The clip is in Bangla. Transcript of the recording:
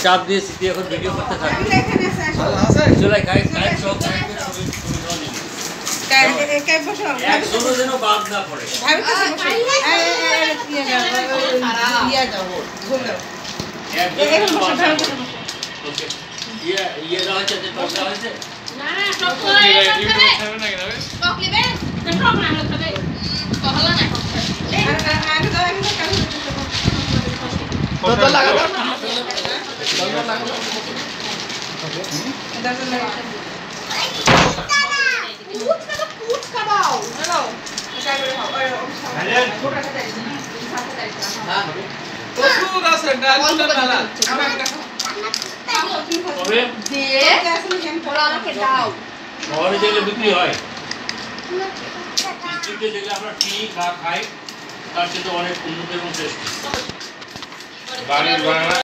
চাপ দিয়েছি তুই এখন ভিডিও করতে থাকবি চলে খাই খাই সব একজনও যেন বাদ না পড়ে ইয়ে দেওয়া হয়েছে যে টক দেওয়া হয়েছে না না টক টক নেবে টক না খাবে কহলা না तो लगा था पूछ का दाओ हेलो तो पूरा सेंटर डाला তবে দিয়ে পোলা আমাকে দাও শহরে যেগুলো বিক্রি হয় ডিস্ট্রিক্টে যেগুলো আমরা কিনি খাই তার চেয়ে অনেক উন্নত এবং শ্রেষ্ঠ বাড়ির বানানো